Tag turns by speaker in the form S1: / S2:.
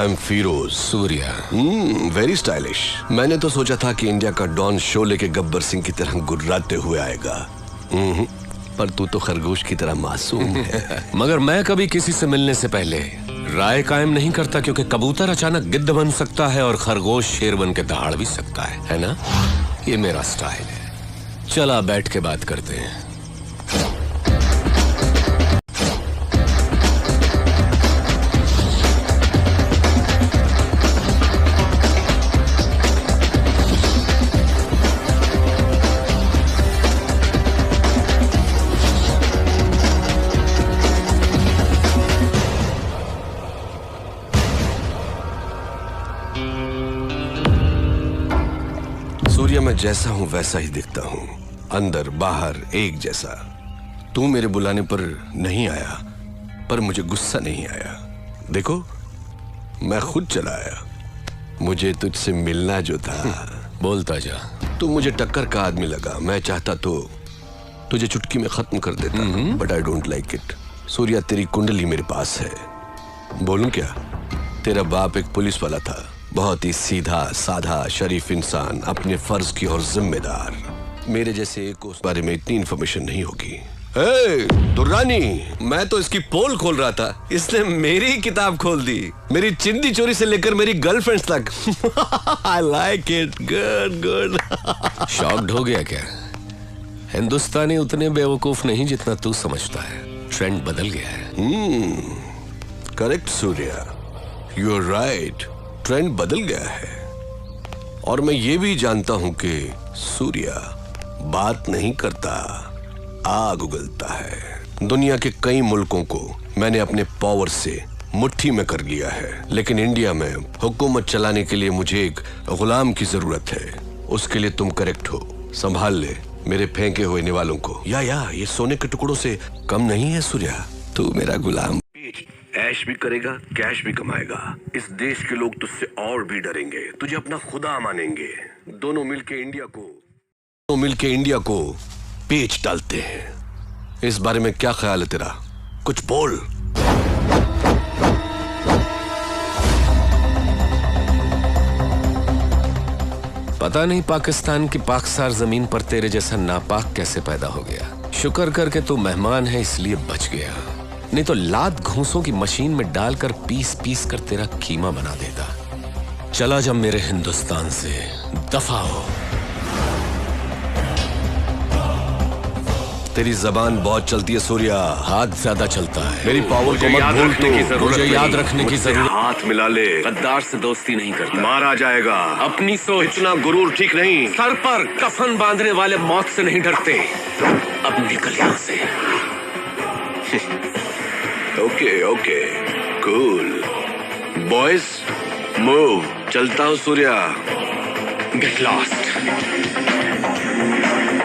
S1: I am Firoz
S2: Surya.
S1: Very stylish. मैंने तो सोचा था कि इंडिया का डॉन शोले के गब्बर सिंह की तरह गुर्राते हुए आएगा, पर तू तो खरगोश की तरह मासूम है।
S2: मगर मैं कभी किसी से मिलने से पहले राय कायम नहीं करता, क्योंकि कबूतर अचानक गिद्ध बन सकता है और खरगोश शेर बन के दहाड़ भी सकता है ना? ये मेरा स्टाइल है। चला बैठ के बात करते हैं।
S1: सूर्या, मैं जैसा हूं वैसा ही दिखता हूं, अंदर बाहर एक जैसा। तू मेरे बुलाने पर नहीं आया, पर मुझे गुस्सा नहीं आया। देखो, मैं खुद चला आया। मुझे तुझसे मिलना जो था।
S2: बोलता जा।
S1: तू मुझे टक्कर का आदमी लगा। मैं चाहता तो तुझे चुटकी में खत्म कर देता, but I don't like it. Surya, तेरी कुंडली मेरे पास है। बोलूं क्या? तेरा बाप एक पुलिस वाला था, बहुत ही सीधा साधा शरीफ इंसान, अपने फर्ज की और जिम्मेदार। मेरे जैसे एक को उस बारे में इतनी इंफॉर्मेशन नहीं होगी। दुर्रानी, मैं तो इसकी पोल खोल रहा था, इसने मेरी किताब खोल दी। मेरी चिंदी चोरी से लेकर मेरी गर्लफ्रेंड्स तक। I like it. Good good.
S2: Shocked हो गया क्या? हिंदुस्तानी उतने बेवकूफ नहीं जितना तू समझता है। ट्रेंड बदल गया है।
S1: Correct Surya, you are right. Trend बदल गया है। और मैं ये भी जानता हूं कि सूर्या बात नहीं करता, आग उगलता है। दुनिया के कई मुल्कों को मैंने अपने पावर से मुट्ठी में कर लिया है, लेकिन इंडिया में हुकूमत चलाने के लिए मुझे एक गुलाम की जरूरत है। उसके लिए तुम करेक्ट हो। संभाल ले मेरे फेंके हुए निवालों को। या ये सोने के टुकड़ों से कम नहीं है सूर्या। तू मेरा गुलाम। ऐश भी करेगा, कैश भी कमाएगा। इस देश के लोग तुझसे और भी डरेंगे, तुझे अपना खुदा मानेंगे। दोनों मिलके इंडिया को पेच डालते हैं। इस बारे में क्या ख्याल है तेरा? कुछ बोल।
S2: पता नहीं पाकिस्तान की पाकसार जमीन पर तेरे जैसा नापाक कैसे पैदा हो गया। शुक्र करके तू मेहमान है इसलिए बच गया, नहीं तो लात घूंसों की मशीन में डालकर पीस पीस कर तेरा कीमा बना देता। चला जा मेरे हिंदुस्तान से, दफा हो।
S1: तेरी जबान बहुत चलती है सूर्या।
S2: हाथ ज्यादा चलता है।
S1: मेरी पावर को मत भूल। तो
S2: मुझे याद रखने की जरूरत।
S1: हाथ मिला ले।
S2: गद्दार से दोस्ती नहीं करता।
S1: मारा जाएगा।
S2: अपनी सोच।
S1: इतना गुरूर ठीक नहीं।
S2: सर पर कफन बांधने वाले मौत से नहीं डरते। अब निकल यहां से।
S1: Okay cool boys, move. चलता हूँ सूर्या।
S2: Get lost.